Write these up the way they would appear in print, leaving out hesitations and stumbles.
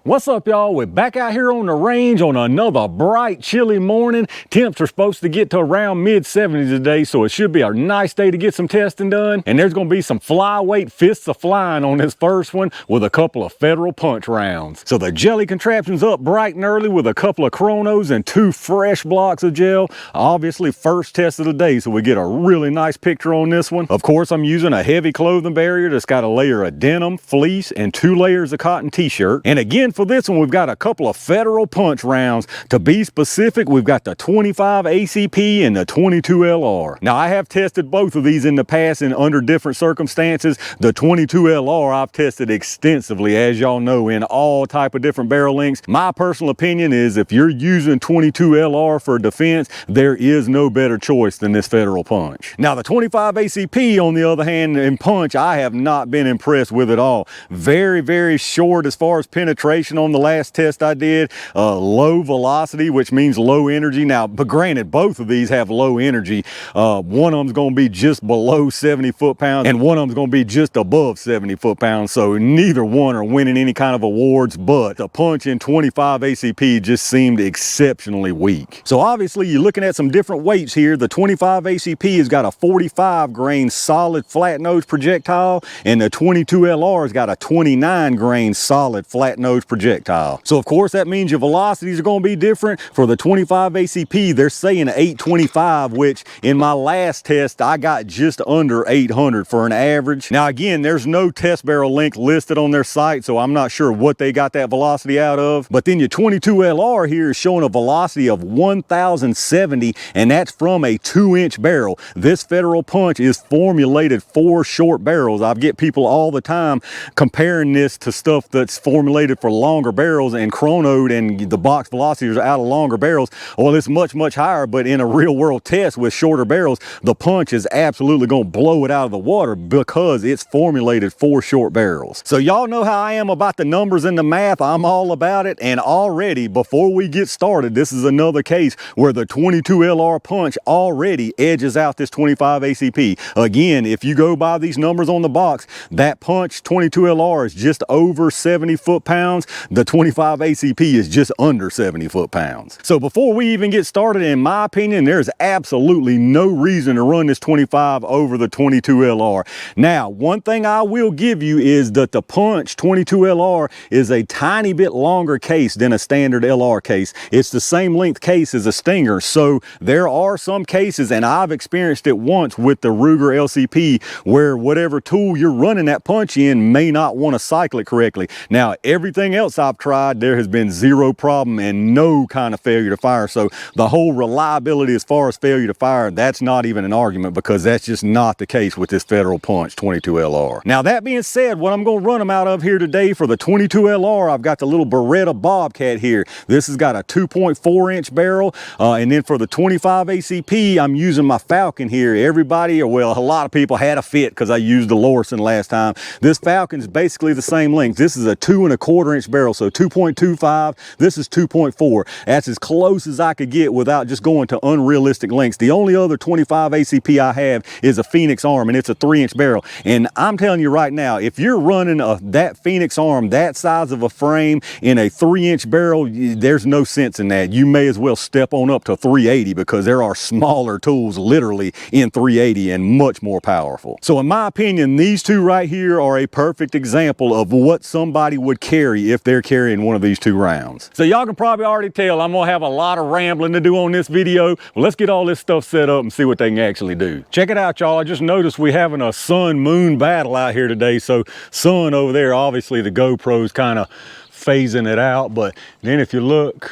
What's up, y'all? We're back out here on the range on another bright, chilly morning. Temps are supposed to get to around mid-70s today, so it should be a nice day to get some testing done. And there's going to be some flyweight fists of flying on this first one with a couple of federal punch rounds. So the jelly contraption's up bright and early with a couple of chronos and 2 fresh blocks of gel. Obviously, first test of the day, so we get a really nice picture on this one. Of course, I'm using a heavy clothing barrier that's got a layer of denim, fleece, and 2 layers of cotton t-shirt. And again, for this one, we've got a couple of federal punch rounds. To be specific, we've got the 25 ACP and the 22 LR. Now, I have tested both of these in the past and under different circumstances. The 22 LR I've tested extensively, as y'all know, in all type of different barrel lengths. My personal opinion is if you're using 22 LR for defense, there is no better choice than this federal punch. Now, the 25 ACP, on the other hand, in punch, I have not been impressed with at all. Very, very short as far as penetration on the last test I did. Low velocity, which means low energy. Now, but granted, both of these have low energy. One of them's going to be just below 70 foot-pounds and one of them's going to be just above 70 foot-pounds. So neither one are winning any kind of awards, but the punch in 25 ACP just seemed exceptionally weak. So obviously you're looking at some different weights here. The 25 ACP has got a 45 grain solid flat nose projectile, and the 22 LR has got a 29 grain solid flat nose projectile. So of course that means your velocities are going to be different. For the 25 ACP, they're saying 825, which in my last test I got just under 800 for an average. Now again, there's no test barrel length listed on their site, so I'm not sure what they got that velocity out of. But then your 22 LR here is showing a velocity of 1070, and that's from a 2-inch barrel. This federal punch is formulated for short barrels. I get people all the time comparing this to stuff that's formulated for longer barrels and chronoed, and the box velocities are out of longer barrels. Well, it's much higher, but in a real world test with shorter barrels, the punch is absolutely going to blow it out of the water because it's formulated for short barrels. So y'all know how I am about the numbers and the math. I'm all about it. And already, before we get started, this is another case where the 22 LR punch already edges out this 25 ACP. Again, if you go by these numbers on the box, that punch 22 LR is just over 70 foot-pounds. The 25 ACP is just under 70 foot-pounds. So before we even get started, in my opinion, there's absolutely no reason to run this 25 over the 22 LR. Now, one thing I will give you is that the punch 22 LR is a tiny bit longer case than a standard LR case. It's the same length case as a Stinger. So there are some cases, and I've experienced it once with the Ruger LCP, where whatever tool you're running that punch in may not want to cycle it correctly. Now, everything else I've tried, there has been zero problem and no kind of failure to fire. So the whole reliability as far as failure to fire, that's not even an argument, because that's just not the case with this federal punch 22 LR. Now, that being said, what I'm going to run them out of here today for the 22 LR, I've got the little Beretta Bobcat here. This has got a 2.4-inch barrel. And then for the 25 ACP, I'm using my Falcon here. Everybody, or well, a lot of people had a fit because I used the Lorson last time. This Falcon is basically the same length. This is a 2.25-inch barrel, so 2.25. This is 2.4. That's as close as I could get without just going to unrealistic lengths. The only other 25 ACP I have is a Phoenix arm, and it's a 3-inch barrel. And I'm telling you right now, if you're running that Phoenix arm, that size of a frame in a 3-inch barrel, there's no sense in that. You may as well step on up to 380, because there are smaller tools literally in 380 and much more powerful. So in my opinion, these two right here are a perfect example of what somebody would carry if they're carrying one of these two rounds. So y'all can probably already tell I'm gonna have a lot of rambling to do on this video. Well, let's get all this stuff set up and see what they can actually do. Check it out, y'all. I just noticed we're having a sun-moon battle out here today. So sun over there, obviously the GoPro's kind of phasing it out, but then if you look,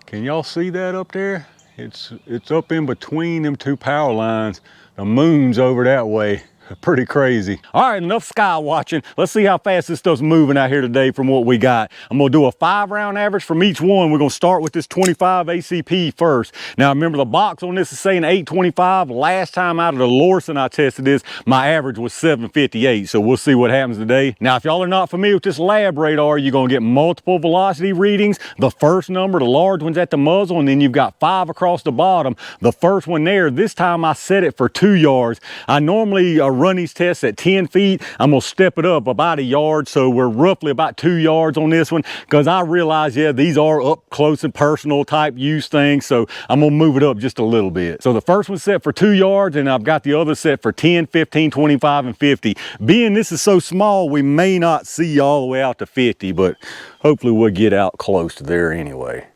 can y'all see that up there? It's up in between them two power lines. The moon's over that way. Pretty crazy. All right, enough sky watching. Let's see how fast this stuff's moving out here today from what we got. I'm gonna do a 5-round average from each one. We're gonna start with this 25 ACP first. Now remember, the box on this is saying 825. Last time out of the Lorson I tested this, my average was 758. So we'll see what happens today. Now, if y'all are not familiar with this lab radar, you're gonna get multiple velocity readings. The first number, the large one's at the muzzle, and then you've got 5 across the bottom. The first one there, this time I set it for 2 yards. I normally run these tests at 10 feet. I'm gonna step it up about a yard, so we're roughly about 2 yards on this one, because I realize, yeah, these are up close and personal type use things, so I'm gonna move it up just a little bit. So the first one's set for 2 yards, and I've got the other set for 10, 15, 25, and 50. Being this is so small, we may not see all the way out to 50, but hopefully we'll get out close to there anyway.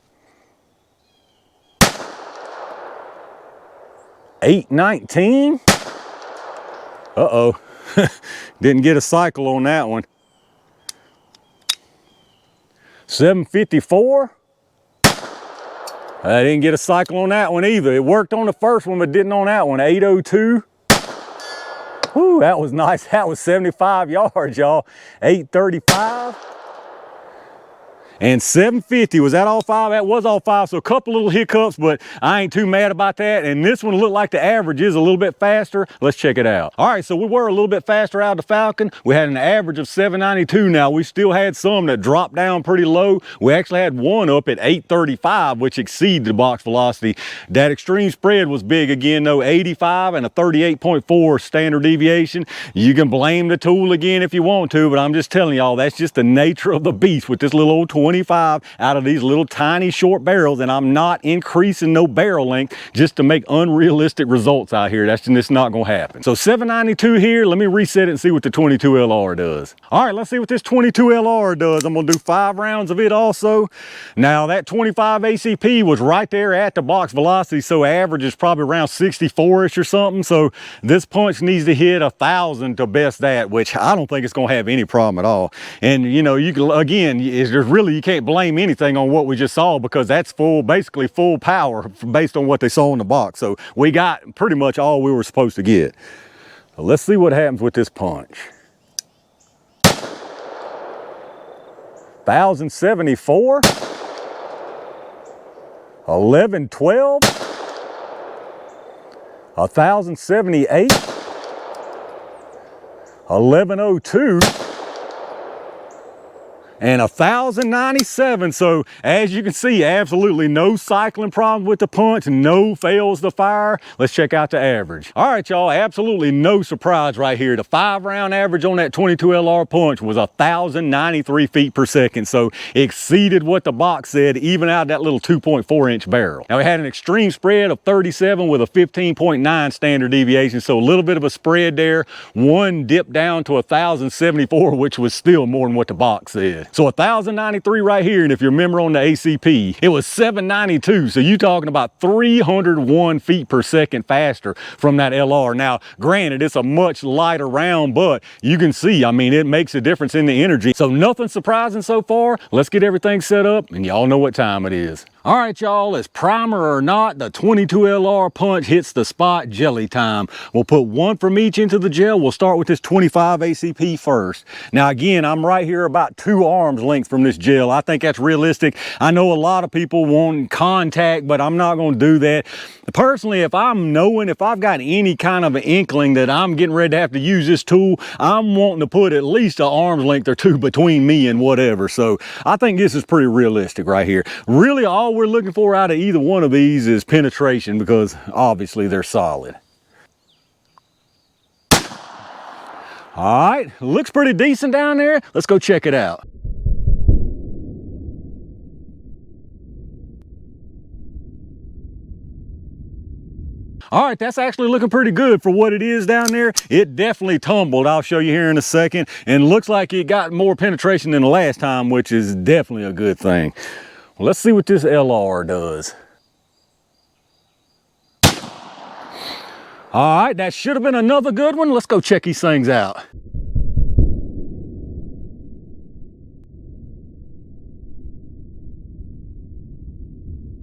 819. Uh-oh. Didn't get a cycle on that one. 754. I didn't get a cycle on that one either. It worked on the first one, but didn't on that one. 802. Whew, that was nice. That was 75 yards, y'all. 835. And 750, was that all 5? That was all 5, so a couple little hiccups, but I ain't too mad about that. And this one looked like the average is a little bit faster. Let's check it out. All right, so we were a little bit faster out of the Falcon. We had an average of 792. Now, we still had some that dropped down pretty low. We actually had one up at 835, which exceeded the box velocity. That extreme spread was big again, though, 85 and a 38.4 standard deviation. You can blame the tool again if you want to, but I'm just telling y'all, that's just the nature of the beast with this little old 25 out of these little tiny short barrels, and I'm not increasing no barrel length just to make unrealistic results out here. That's just not gonna happen. So 792 here. Let me reset it and see what the 22 LR does. All right, let's see what this 22 LR does. I'm gonna do 5 rounds of it also. Now that 25 ACP was right there at the box velocity, so average is probably around 64-ish or something. So this punch needs to hit 1,000 to best that, which I don't think it's gonna have any problem at all. And you know, you can, again, there's really, you can't blame anything on what we just saw, because that's basically full power based on what they saw in the box. So we got pretty much all we were supposed to get. So let's see what happens with this punch. 1,074, 1112, 1,078, 1102, and 1,097. So as you can see, absolutely no cycling problems with the punch, no fails to fire. Let's check out the average. All right, y'all, absolutely no surprise right here. The 5-round average on that 22 LR punch was 1,093 feet per second. So exceeded what the box said, even out of that little 2.4-inch barrel. Now we had an extreme spread of 37 with a 15.9 standard deviation. So a little bit of a spread there. One dipped down to 1,074, which was still more than what the box said. So 1,093 right here, and if you remember on the ACP, it was 792. So you're talking about 301 feet per second faster from that LR. Now, granted, it's a much lighter round, but you can see, I mean, it makes a difference in the energy. So nothing surprising so far. Let's get everything set up, and y'all know what time it is. All right, y'all, as primer or not, the 22 LR punch hits the spot. Jelly time. We'll put one from each into the gel. We'll start with this 25 ACP first. Now, again, I'm right here about 2 arms length from this gel. I think that's realistic. I know a lot of people want contact, but I'm not going to do that. Personally, if I've got any kind of an inkling that I'm getting ready to have to use this tool, I'm wanting to put at least an arm's length or 2 between me and whatever. So I think this is pretty realistic right here. Really, all we're looking for out of either one of these is penetration, because obviously they're solid. All right, looks pretty decent down there. Let's go check it out. All right, that's actually looking pretty good for what it is down there. It definitely tumbled. I'll show you here in a second. And looks like it got more penetration than the last time, which is definitely a good thing. Well, let's see what this LR does. All right, that should have been another good one. Let's go check these things out.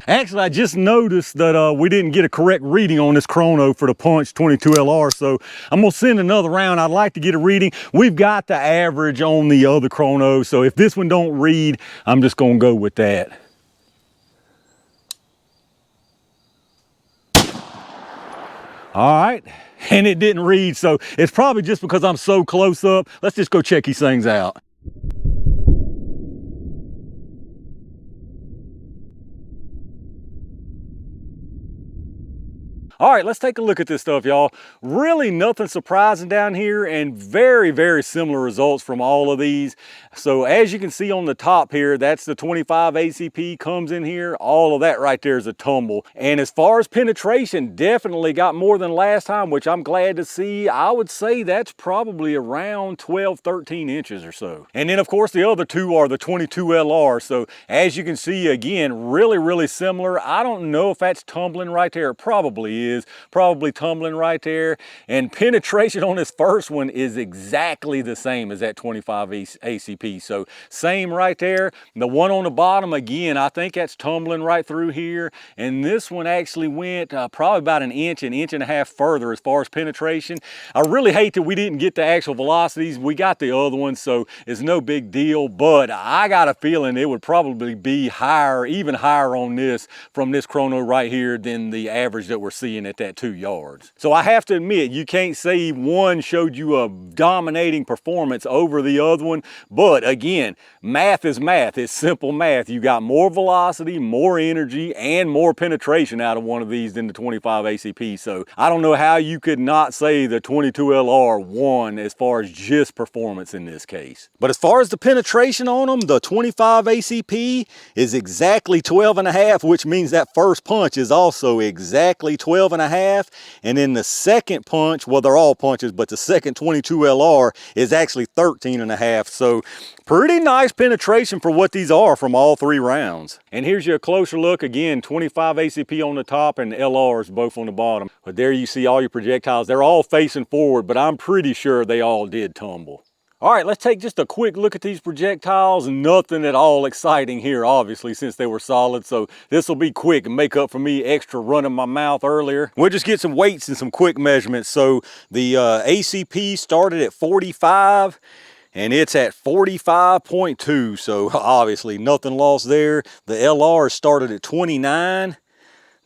Actually, I just noticed that we didn't get a correct reading on this chrono for the punch 22 LR, so I'm gonna send another round. I'd like to get a reading. We've got the average on the other chrono, so if this one don't read, I'm just gonna go with that. All right, and it didn't read, so it's probably just because I'm so close up. Let's just go check these things out. All right, let's take a look at this stuff, y'all. Really nothing surprising down here, and very, very similar results from all of these. So as you can see on the top here, that's the 25 ACP comes in here. All of that right there is a tumble. And as far as penetration, definitely got more than last time, which I'm glad to see. I would say that's probably around 12, 13 inches or so. And then of course the other two are the 22 LR. So as you can see, again, really, really similar. I don't know if that's tumbling right there. It probably is. Probably tumbling right there. And penetration on this first one is exactly the same as that 25 ACP. So same right there. The one on the bottom, again, I think that's tumbling right through here. And this one actually went probably about an inch and a half further as far as penetration. I really hate that we didn't get the actual velocities. We got the other one, so it's no big deal. But I got a feeling it would probably be higher, even higher on this from this chrono right here than the average that we're seeing at that 2 yards. So I have to admit, you can't say one showed you a dominating performance over the other one. But again, math is math. It's simple math. You got more velocity, more energy, and more penetration out of one of these than the 25 ACP. So I don't know how you could not say the 22 LR won as far as just performance in this case. But as far as the penetration on them, the 25 ACP is exactly 12.5, which means that first punch is also exactly 12.5. And then the second punch, well, they're all punches, but the second 22 LR is actually 13.5. So pretty nice penetration for what these are from all 3 rounds. And here's your closer look. Again, 25 ACP on the top and LRs both on the bottom. But there you see all your projectiles. They're all facing forward, but I'm pretty sure they all did tumble. All right, let's take just a quick look at these projectiles. Nothing at all exciting here, obviously, since they were solid. So this will be quick and make up for me extra running my mouth earlier. We'll just get some weights and some quick measurements. So the ACP started at 45. And it's at 45.2, so obviously nothing lost there. The LR started at 29.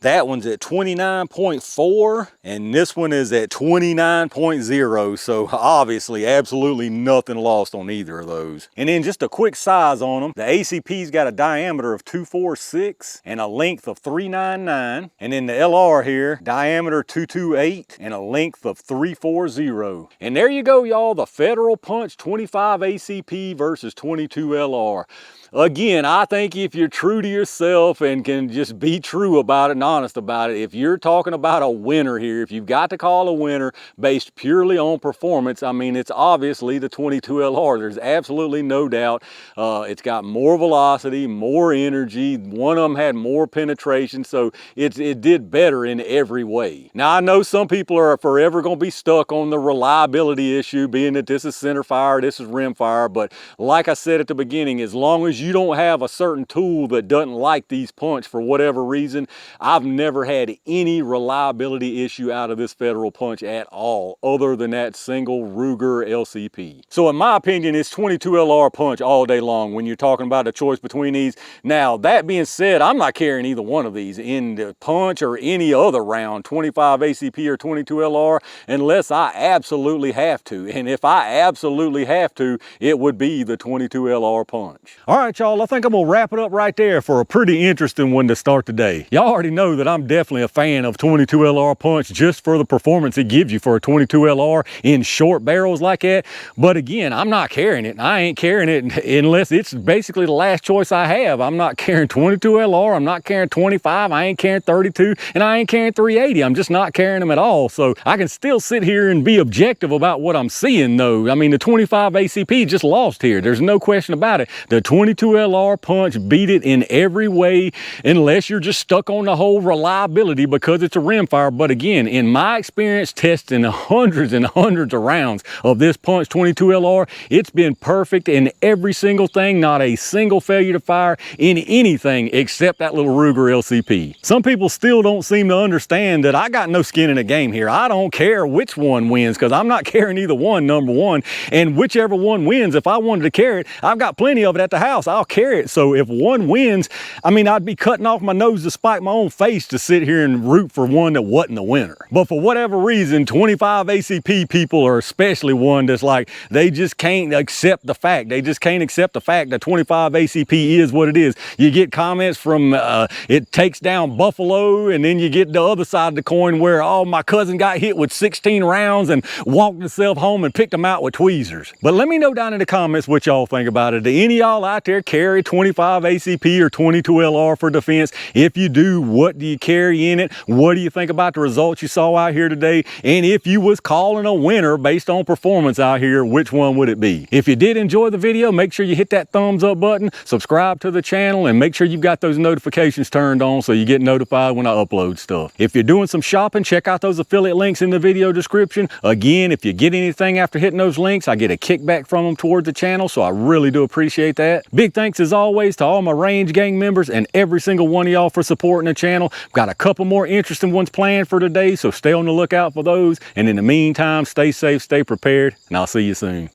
That one's at 29.4, and this one is at 29.0, so obviously absolutely nothing lost on either of those. And then just a quick size on them. The ACP's got a diameter of 246 and a length of 399, and then the LR here, diameter 228 and a length of 340. And there you go, y'all, the Federal Punch 25 ACP versus 22 LR. Again, I think if you're true to yourself and can just be true about it and honest about it, if you're talking about a winner here, if you've got to call a winner based purely on performance, I mean, it's obviously the 22 LR. There's absolutely no doubt. It's got more velocity, more energy. One of them had more penetration, so it did better in every way. Now, I know some people are forever going to be stuck on the reliability issue, being that this is center fire, this is rim fire, but like I said at the beginning, as long as you don't have a certain tool that doesn't like these punch for whatever reason, I've never had any reliability issue out of this Federal Punch at all, other than that single Ruger LCP. So in my opinion, it's 22 LR punch all day long when you're talking about a choice between these. Now, that being said, I'm not carrying either one of these in the punch or any other round, 25 ACP or 22 LR, unless I absolutely have to. And if I absolutely have to, it would be the 22 LR punch. All right, y'all, I think I'm gonna wrap it up right there for a pretty interesting one to start the day. Y'all already know that I'm definitely a fan of 22 LR punch just for the performance it gives you for a 22 LR in short barrels like that. But again, I'm not carrying it. I ain't carrying it unless it's basically the last choice I have. I'm not carrying 22 LR. I'm not carrying 25. I ain't carrying 32, and I ain't carrying 380. I'm just not carrying them at all. So I can still sit here and be objective about what I'm seeing, though. I mean, the 25 ACP just lost here. There's no question about it. The 22 LR punch beat it in every way, unless you're just stuck on the whole reliability because it's a rimfire. But again, in my experience testing hundreds and hundreds of rounds of this punch 22 LR, it's been perfect in every single thing, not a single failure to fire in anything except that little Ruger LCP. Some people still don't seem to understand that I got no skin in the game here. I don't care which one wins because I'm not carrying either one, number one, and whichever one wins, if I wanted to carry it, I've got plenty of it at the house. house, I'll carry it. So if one wins, I mean, I'd be cutting off my nose to spite my own face to sit here and root for one that wasn't the winner. But for whatever reason, 25 ACP people are especially one that's like, they just can't accept the fact. They just can't accept the fact that 25 ACP is what it is. You get comments from, it takes down buffalo, and then you get the other side of the coin where, oh, my cousin got hit with 16 rounds and walked himself home and picked them out with tweezers. But let me know down in the comments what y'all think about it. Do any of y'all out there carry 25 ACP or 22 LR for defense? If you do, what do you carry in it? What do you think about the results you saw out here today? And if you was calling a winner based on performance out here, which one would it be? If you did enjoy the video, make sure you hit that thumbs up button, subscribe to the channel, and make sure you've got those notifications turned on so you get notified when I upload stuff. If you're doing some shopping, check out those affiliate links in the video description. Again, if you get anything after hitting those links, I get a kickback from them towards the channel, so I really do appreciate that. Big thanks as always to all my Range Gang members and every single one of y'all for supporting the channel. Got a couple more interesting ones planned for today, so stay on the lookout for those. And in the meantime, stay safe, stay prepared, and I'll see you soon.